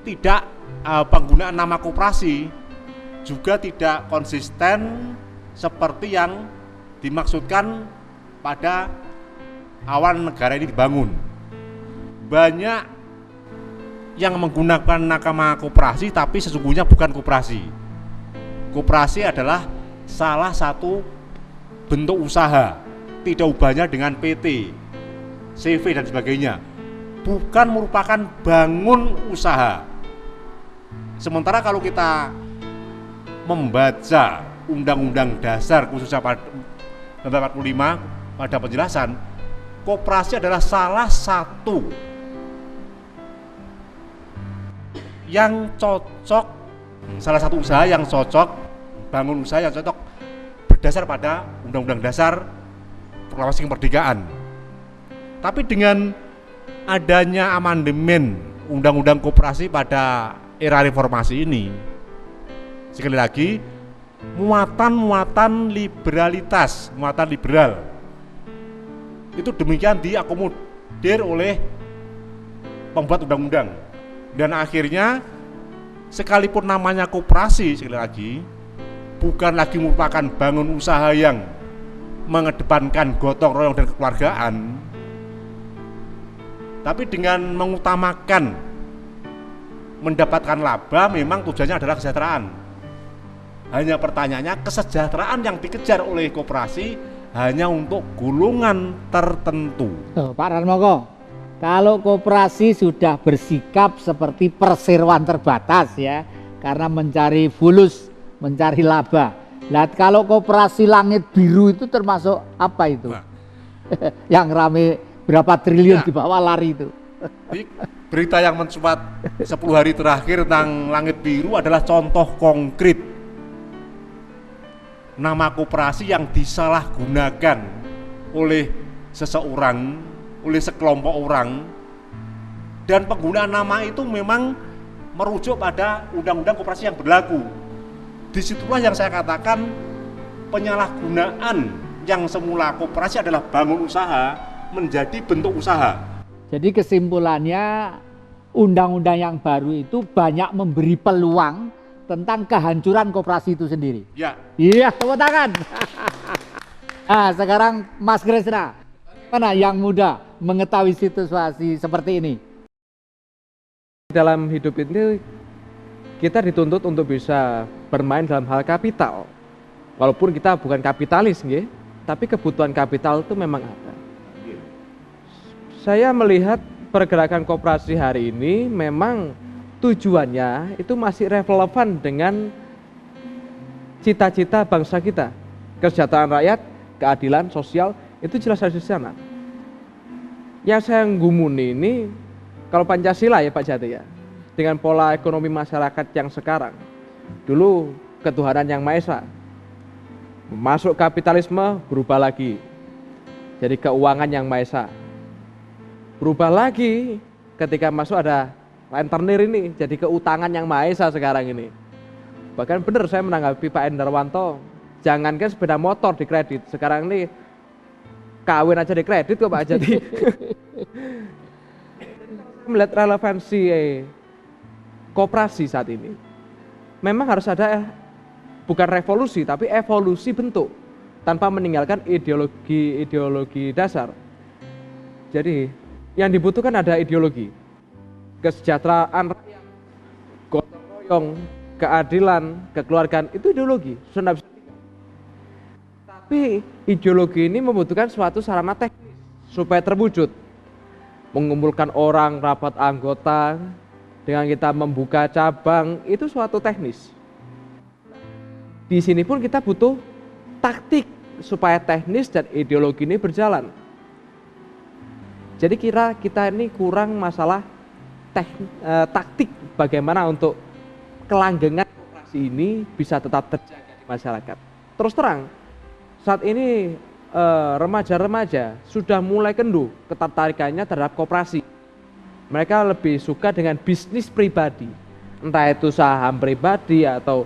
tidak penggunaan nama koperasi juga tidak konsisten seperti yang dimaksudkan pada awal negara ini dibangun. Banyak yang menggunakan nama koperasi tapi sesungguhnya bukan koperasi. Koperasi adalah salah satu bentuk usaha, tidak ubahnya dengan PT, CV dan sebagainya, bukan merupakan bangun usaha. Sementara kalau kita membaca Undang-Undang Dasar khususnya pada 45 pada penjelasan, koperasi adalah salah satu yang cocok, salah satu usaha yang cocok, bangun usaha yang cocok berdasar pada Undang-Undang Dasar Proklamasi Kemerdekaan. Tapi dengan adanya amandemen Undang-Undang Koperasi pada era reformasi ini, sekali lagi muatan liberalitas, muatan liberal itu demikian diakomodir oleh pembuat undang-undang. Dan akhirnya sekalipun namanya koperasi, sekali lagi bukan lagi merupakan bangun usaha yang mengedepankan gotong royong dan kekeluargaan, tapi dengan mengutamakan mendapatkan laba, memang tujuannya adalah kesejahteraan. Hanya pertanyaannya, kesejahteraan yang dikejar oleh koperasi hanya untuk golongan tertentu. Pak Ranmoko, kalau koperasi sudah bersikap seperti perseroan terbatas ya, karena mencari fulus, mencari laba, Lah kalau koperasi langit biru itu termasuk apa itu? Nah. Yang rame berapa triliun Ya. di bawah lari itu. Jadi, berita yang mencuat 10 hari terakhir tentang langit biru adalah contoh konkret nama koperasi yang disalahgunakan oleh seseorang, oleh sekelompok orang, dan penggunaan nama itu memang merujuk pada undang-undang koperasi yang berlaku. Disitulah yang saya katakan penyalahgunaan yang semula koperasi adalah bangun usaha menjadi bentuk usaha. Jadi kesimpulannya undang-undang yang baru itu banyak memberi peluang tentang kehancuran koperasi itu sendiri. Ya, Iya, tepuk tangan. Nah, sekarang Mas Kresna, mana yang muda mengetahui situasi seperti ini? Dalam hidup ini kita dituntut untuk bisa bermain dalam hal kapital. Walaupun kita bukan kapitalis, nggih, tapi kebutuhan kapital itu memang ada. Saya melihat pergerakan koperasi hari ini memang tujuannya itu masih relevan dengan cita-cita bangsa kita. Kesejahteraan rakyat, keadilan sosial, itu jelas ada di sana. Yang saya gumuni ini, kalau Pancasila ya Pak Jati ya, dengan pola ekonomi masyarakat yang sekarang, dulu ketuhanan yang Maha Esa, masuk kapitalisme berubah lagi, jadi keuangan yang Maha Esa, berubah lagi ketika masuk ada rentenir ini, jadi keutangan yang Maha Esa sekarang ini. Bahkan benar saya menanggapi Pak Endarwanto, jangankan sepeda motor dikredit, sekarang ini kawin aja dikredit kok Pak Jati. Melihat relevansi koperasi saat ini, memang harus ada bukan revolusi tapi evolusi bentuk tanpa meninggalkan ideologi dasar. Jadi yang dibutuhkan ada ideologi, kesejahteraan rakyat, gotong royong, keadilan, kekeluargaan, itu ideologi, sudah bisa. Tapi ideologi ini membutuhkan suatu sarana teknis supaya terwujud. Mengumpulkan orang, rapat anggota, dengan kita membuka cabang, itu suatu teknis. Di sini pun kita butuh taktik supaya teknis dan ideologi ini berjalan. Jadi kira kita ini kurang masalah taktik bagaimana untuk kelanggengan koperasi ini bisa tetap terjaga di masyarakat. Terus terang, saat ini remaja-remaja sudah mulai kendu ketertarikannya terhadap koperasi. Mereka lebih suka dengan bisnis pribadi, entah itu saham pribadi atau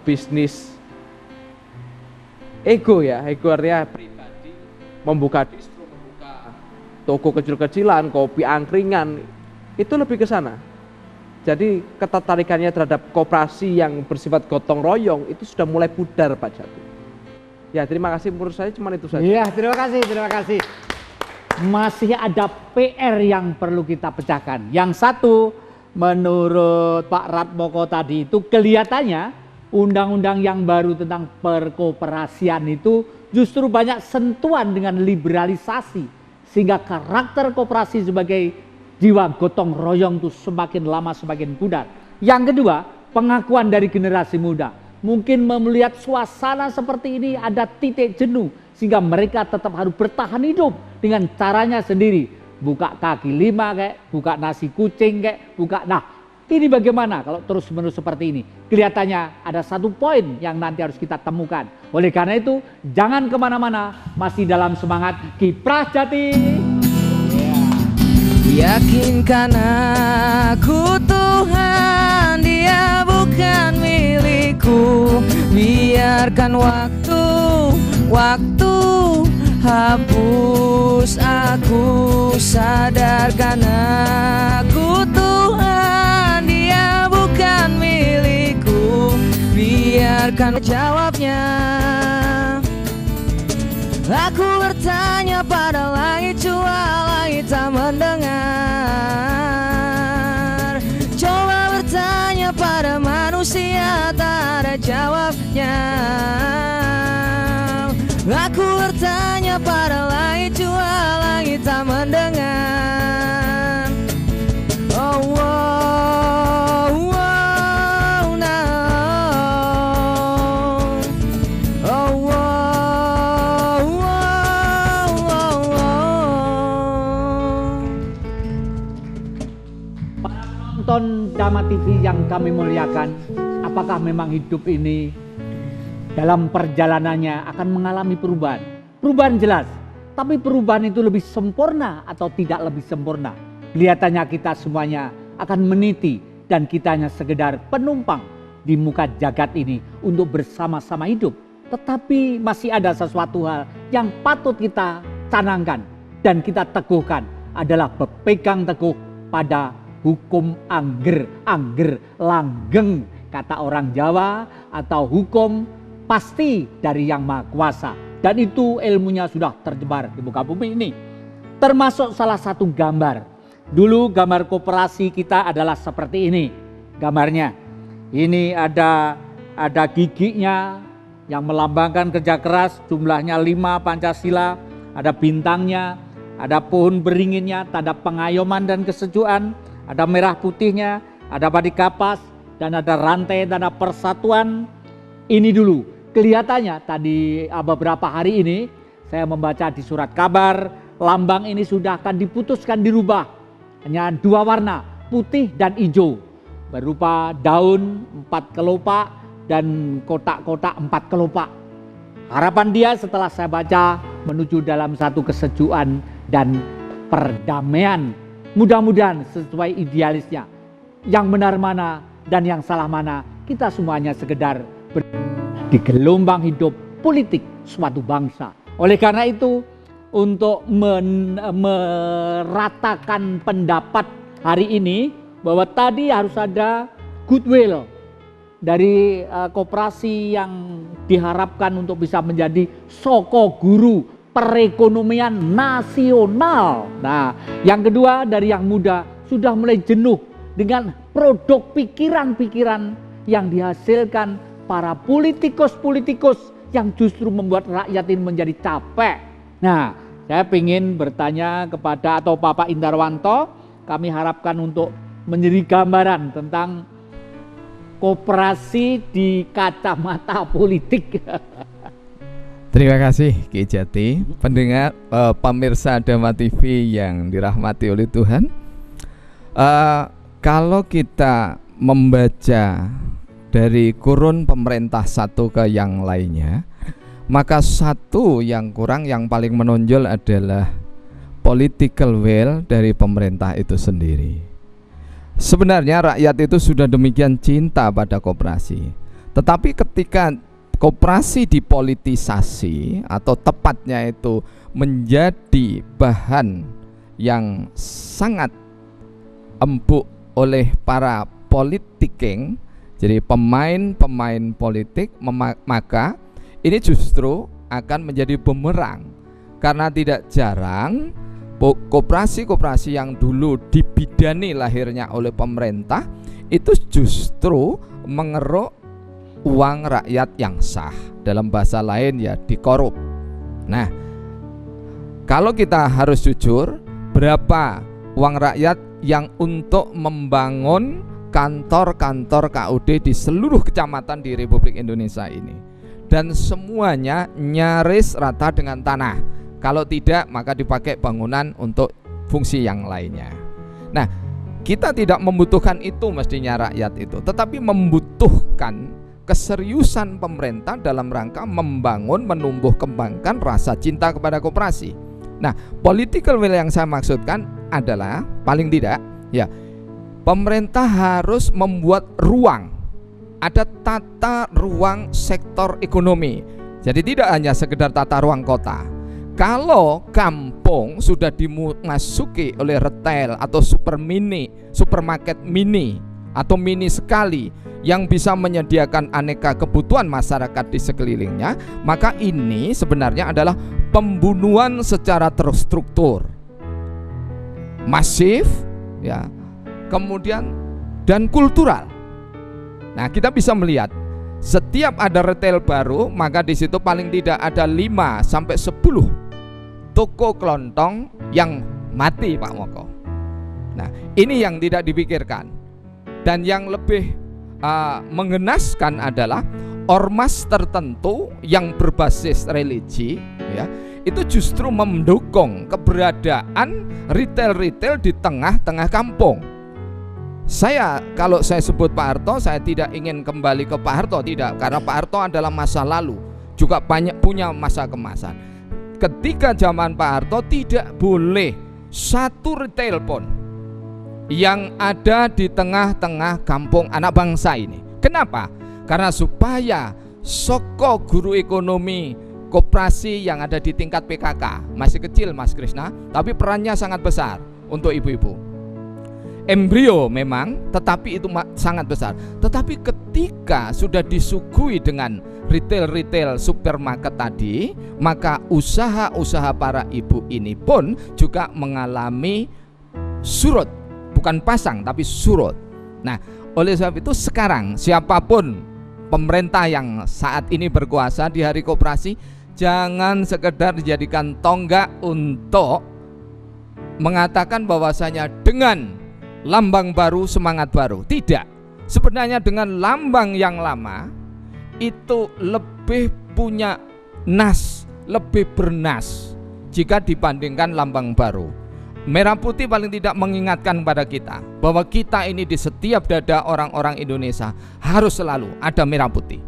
bisnis ego ya, ego artinya pribadi, membuka distro, membuka toko kecil-kecilan, kopi angkringan, itu lebih ke sana. Jadi ketertarikannya terhadap koperasi yang bersifat gotong royong itu sudah mulai pudar Pak Jati. Ya terima kasih, menurut saya cuma itu saja. Iya, terima kasih, terima kasih. Masih ada PR yang perlu kita pecahkan. Yang satu, menurut Pak Ratmoko tadi itu kelihatannya undang-undang yang baru tentang perkoperasian itu justru banyak sentuhan dengan liberalisasi, sehingga karakter koperasi sebagai jiwa gotong royong itu semakin lama semakin pudar. Yang kedua, pengakuan dari generasi muda. Mungkin melihat suasana seperti ini ada titik jenuh, sehingga mereka tetap harus bertahan hidup dengan caranya sendiri. Buka kaki lima kayak, buka nasi kucing kayak, buka. Nah, ini bagaimana kalau terus-menerus seperti ini? Kelihatannya ada satu poin yang nanti harus kita temukan. Oleh karena itu, jangan kemana-mana, masih dalam semangat Kiprah Jati. Yakinkan aku Tuhan, dia bukan milikku. Biarkan waktu hapus aku. Sadarkan aku Tuhan, dia bukan milikku. Biarkan jawabnya. Aku bertanya pada langit, jua langit tak mendengar. Coba bertanya pada manusia, tak ada jawabnya. Aku bertanya pada langit, jua langit tak mendengar. Oh, oh, oh, no. Dama TV yang kami muliakan, apakah memang hidup ini dalam perjalanannya akan mengalami perubahan? Perubahan jelas, tapi perubahan itu lebih sempurna atau tidak lebih sempurna? Kelihatannya kita semuanya akan meniti dan kita hanya sekedar penumpang di muka jagat ini untuk bersama-sama hidup. Tetapi masih ada sesuatu hal yang patut kita canangkan dan kita teguhkan, adalah berpegang teguh pada hukum angger langgeng, kata orang Jawa, atau hukum pasti dari Yang Maha Kuasa. Dan itu ilmunya sudah tersebar di muka bumi ini. Termasuk salah satu gambar. Dulu gambar koperasi kita adalah seperti ini gambarnya. Ini ada giginya yang melambangkan kerja keras, jumlahnya 5 Pancasila, ada bintangnya, ada pohon beringinnya, tanda pengayoman dan kesejukan, ada merah putihnya, ada badik kapas, dan ada rantai tanda persatuan. Ini dulu kelihatannya tadi beberapa hari ini saya membaca di surat kabar, lambang ini sudah akan diputuskan dirubah. Hanya 2 warna, putih dan hijau, berupa daun 4 kelopak dan kotak-kotak 4 kelopak. Harapan dia setelah saya baca menuju dalam satu kesejukan dan perdamaian. Mudah-mudahan sesuai idealisnya. Yang benar mana dan yang salah mana, kita semuanya sekedar di gelombang hidup politik suatu bangsa. Oleh karena itu, untuk meratakan pendapat hari ini, bahwa tadi harus ada goodwill dari koperasi yang diharapkan untuk bisa menjadi soko guru perekonomian nasional. Nah, yang kedua dari yang muda sudah mulai jenuh dengan produk pikiran-pikiran yang dihasilkan para politikus-politikus yang justru membuat rakyat ini menjadi capek. Nah, saya ingin bertanya kepada atau Bapak Indarwanto, kami harapkan untuk menjadi gambaran tentang koperasi di kacamata politik. Terima kasih Ki Jati, pendengar pemirsa Dama TV yang dirahmati oleh Tuhan. Kalau kita membaca dari kurun pemerintah satu ke yang lainnya, maka satu yang kurang, yang paling menonjol adalah political will dari pemerintah itu sendiri. Sebenarnya rakyat itu sudah demikian cinta pada koperasi, tetapi ketika koperasi dipolitisasi atau tepatnya itu menjadi bahan yang sangat empuk oleh para politiking, jadi pemain-pemain politik, maka ini justru akan menjadi bumerang. Karena tidak jarang koperasi-koperasi yang dulu dibidani lahirnya oleh pemerintah itu justru mengeruk uang rakyat yang sah, dalam bahasa lain ya dikorup. Nah, kalau kita harus jujur, berapa uang rakyat yang untuk membangun kantor-kantor KUD di seluruh kecamatan di Republik Indonesia ini, dan semuanya nyaris rata dengan tanah. Kalau tidak, maka dipakai bangunan untuk fungsi yang lainnya. Nah, kita tidak membutuhkan itu mestinya rakyat itu, tetapi membutuhkan keseriusan pemerintah dalam rangka membangun, menumbuh kembangkan rasa cinta kepada koperasi. Nah, political will yang saya maksudkan adalah paling tidak ya, pemerintah harus membuat ruang, ada tata ruang sektor ekonomi. Jadi tidak hanya sekedar tata ruang kota. Kalau kampung sudah dimasuki oleh retail atau supermarket mini atau mini sekali yang bisa menyediakan aneka kebutuhan masyarakat di sekelilingnya, maka ini sebenarnya adalah pembunuhan secara terstruktur, masif ya, kemudian dan kultural. Nah, kita bisa melihat setiap ada retail baru, maka di situ paling tidak ada 5 sampai 10 toko kelontong yang mati, Pak Moko. Nah, ini yang tidak dipikirkan. Dan yang lebih mengenaskan adalah ormas tertentu yang berbasis religi ya, itu justru mendukung keberadaan retail-retail di tengah-tengah kampung. Kalau saya sebut Pak Harto, saya tidak ingin kembali ke Pak Harto, tidak, karena Pak Harto adalah masa lalu, juga banyak punya masa kemasan. Ketika zaman Pak Harto tidak boleh satu retail pun yang ada di tengah-tengah kampung anak bangsa ini. Kenapa? Karena supaya soko guru ekonomi koperasi yang ada di tingkat PKK, masih kecil Mas Krisna, tapi perannya sangat besar untuk ibu-ibu. Embrio memang, tetapi itu sangat besar. Tetapi ketika sudah disuguhi dengan retail supermarket tadi, maka usaha-usaha para ibu ini pun juga mengalami surut, bukan pasang tapi surut. Nah, oleh sebab itu sekarang siapapun pemerintah yang saat ini berkuasa di Hari Koperasi, jangan sekedar dijadikan tonggak untuk mengatakan bahwasanya dengan lambang baru semangat baru. Tidak. Sebenarnya dengan lambang yang lama itu lebih punya lebih bernas jika dibandingkan lambang baru. Merah putih paling tidak mengingatkan kepada kita bahwa kita ini di setiap dada orang-orang Indonesia harus selalu ada merah putih.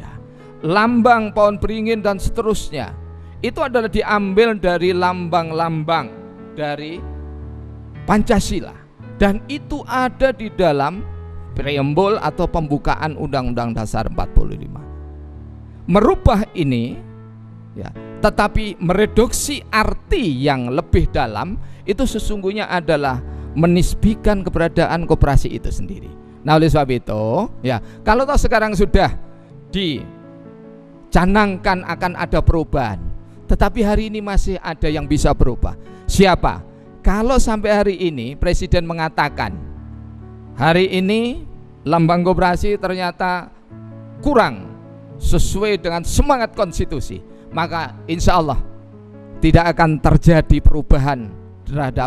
Ya. Lambang pohon beringin dan seterusnya itu adalah diambil dari lambang-lambang dari Pancasila. Dan itu ada di dalam preambul atau pembukaan Undang-Undang Dasar 45. Merubah ini ya, tetapi mereduksi arti yang lebih dalam itu sesungguhnya adalah menisbikan keberadaan koperasi itu sendiri. Nah, oleh sebab itu ya, kalau toh sekarang sudah dicanangkan akan ada perubahan, tetapi hari ini masih ada yang bisa berubah. Siapa? Kalau sampai hari ini Presiden mengatakan hari ini lambang koperasi ternyata kurang sesuai dengan semangat konstitusi, maka insya Allah tidak akan terjadi perubahan terhadap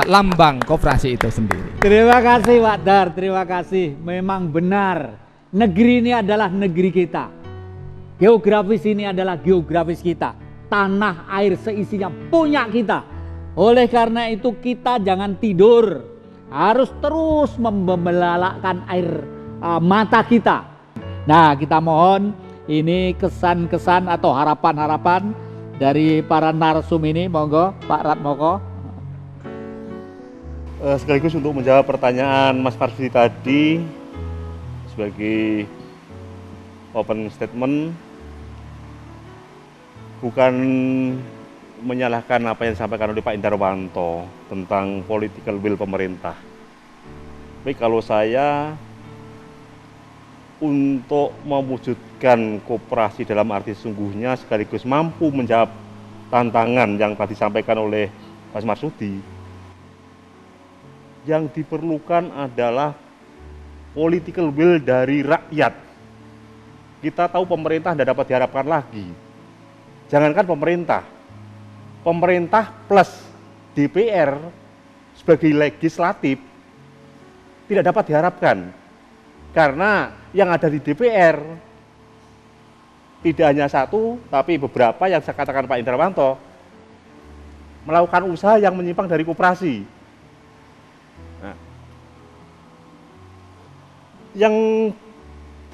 lambang koperasi itu sendiri. Terima kasih Pak Dar, terima kasih. Memang benar, negeri ini adalah negeri kita, geografis ini adalah geografis kita, tanah air seisinya punya kita. Oleh karena itu kita jangan tidur, harus terus membelalakkan air mata kita. Nah, kita mohon ini kesan-kesan atau harapan-harapan dari para narsum ini, monggo Pak Ratmoko. Sekaligus untuk menjawab pertanyaan Mas Farsi tadi sebagai open statement, bukan menyalahkan apa yang disampaikan oleh Pak Indarwanto tentang political will pemerintah. Tapi kalau saya untuk mewujudkan koperasi dalam arti sesungguhnya sekaligus mampu menjawab tantangan yang tadi disampaikan oleh Mas Marsudi, yang diperlukan adalah political will dari rakyat. Kita tahu pemerintah tidak dapat diharapkan lagi. Jangankan pemerintah plus DPR sebagai legislatif tidak dapat diharapkan, karena yang ada di DPR tidak hanya satu, tapi beberapa yang saya katakan Pak Indarwanto melakukan usaha yang menyimpang dari koperasi. Nah, yang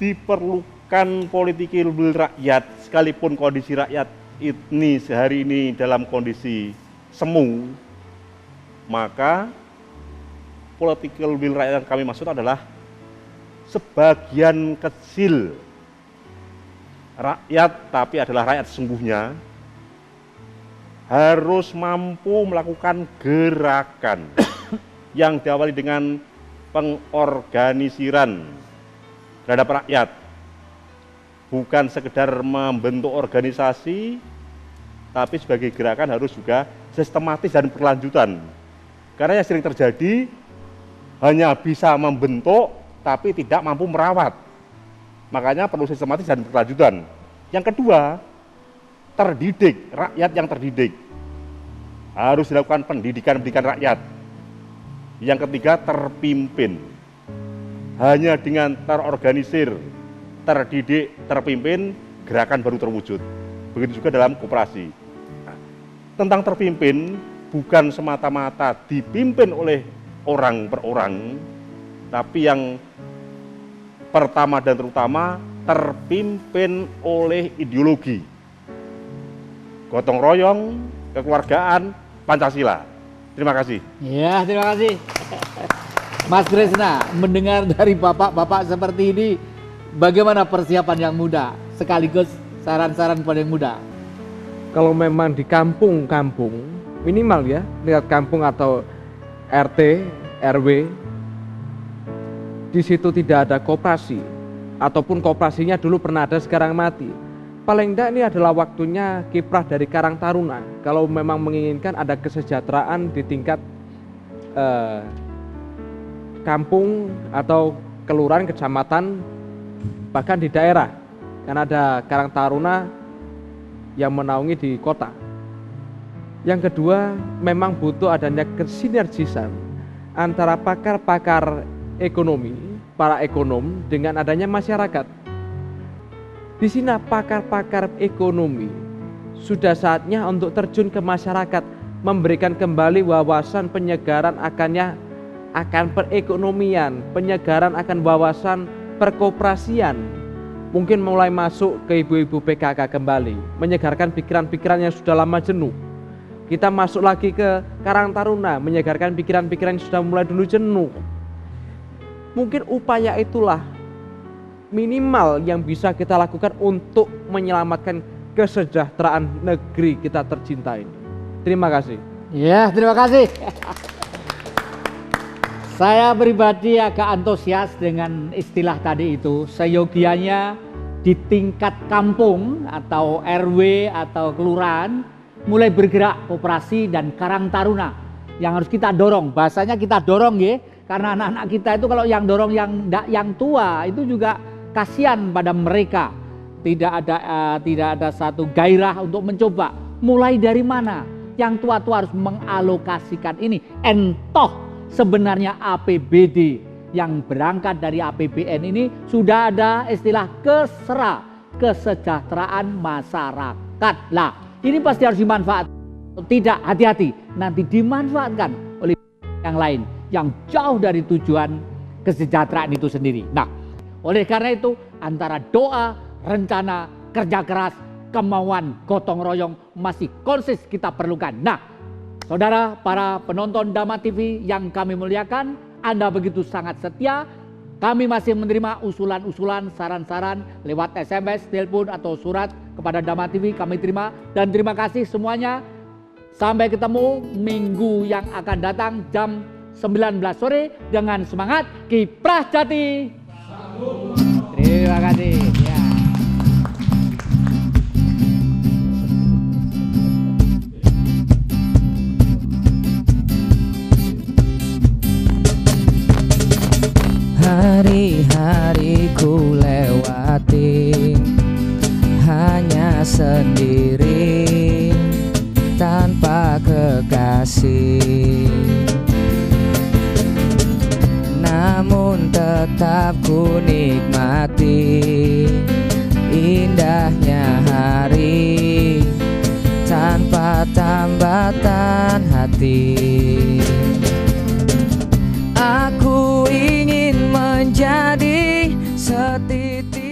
diperlukan political will rakyat, sekalipun kondisi rakyat ini sehari ini dalam kondisi semu, maka political will rakyat yang kami maksud adalah sebagian kecil rakyat, tapi adalah rakyat sesungguhnya, harus mampu melakukan gerakan yang diawali dengan pengorganisiran terhadap rakyat, bukan sekedar membentuk organisasi, tapi sebagai gerakan harus juga sistematis dan berkelanjutan. Karena yang sering terjadi hanya bisa membentuk tapi tidak mampu merawat. Makanya perlu sistematis dan berkelanjutan. Yang kedua, terdidik, rakyat yang terdidik. Harus dilakukan pendidikan rakyat. Yang ketiga, terpimpin. Hanya dengan terorganisir, terdidik, terpimpin, gerakan baru terwujud. Begitu juga dalam koperasi. Tentang terpimpin, bukan semata-mata dipimpin oleh orang per orang, tapi yang pertama dan terutama terpimpin oleh ideologi gotong royong, kekeluargaan, Pancasila. Terima kasih. Ya, terima kasih. Mas Kresna, mendengar dari bapak-bapak seperti ini, bagaimana persiapan yang muda, sekaligus saran-saran pada yang muda? Kalau memang di kampung-kampung, minimal ya, lihat kampung atau RT, RW, di situ tidak ada koperasi, ataupun koperasinya dulu pernah ada sekarang mati. Paling tidak ini adalah waktunya kiprah dari Karang Taruna. Kalau memang menginginkan ada kesejahteraan di tingkat kampung atau kelurahan, kecamatan, bahkan di daerah. Karena ada Karang Taruna yang menaungi di kota. Yang kedua, memang butuh adanya kesinergisan antara pakar-pakar ekonomi, para ekonom dengan adanya masyarakat. Di sini pakar-pakar ekonomi sudah saatnya untuk terjun ke masyarakat, memberikan kembali wawasan penyegaran akan perekonomian, penyegaran akan wawasan perkoperasian. Mungkin mulai masuk ke ibu-ibu PKK kembali, menyegarkan pikiran-pikiran yang sudah lama jenuh. Kita masuk lagi ke Karang Taruna, menyegarkan pikiran-pikiran yang sudah mulai dulu jenuh. Mungkin upaya itulah minimal yang bisa kita lakukan untuk menyelamatkan kesejahteraan negeri kita tercinta ini. Terima kasih. Ya, terima kasih. Saya pribadi agak antusias dengan istilah tadi itu. Seyogianya di tingkat kampung atau RW atau kelurahan mulai bergerak koperasi dan Karang Taruna yang harus kita dorong. Bahasanya kita dorong ya, karena anak-anak kita itu kalau yang dorong yang tua itu juga kasihan pada mereka, tidak ada satu gairah untuk mencoba. Mulai dari mana? Yang tua-tua harus mengalokasikan ini. Entoh sebenarnya APBD yang berangkat dari APBN ini sudah ada istilah kesejahteraan masyarakat. Lah, ini pasti harus dimanfaatkan. Tidak, hati-hati, nanti dimanfaatkan oleh yang lain yang jauh dari tujuan kesejahteraan itu sendiri. Nah, oleh karena itu, antara doa, rencana, kerja keras, kemauan, gotong royong masih konsis kita perlukan. Nah, saudara para penonton Dama TV yang kami muliakan, Anda begitu sangat setia. Kami masih menerima usulan-usulan, saran-saran lewat SMS, telepon, atau surat kepada Dama TV. Kami terima dan terima kasih semuanya. Sampai ketemu minggu yang akan datang jam 19 sore dengan semangat Kiprah Jati. Terima kasih. Ya. Hari-hari ku lewati hanya sendiri tanpa kekasih. Namun tetap ku nikmati indahnya hari tanpa tambatan hati. Aku ingin menjadi setitik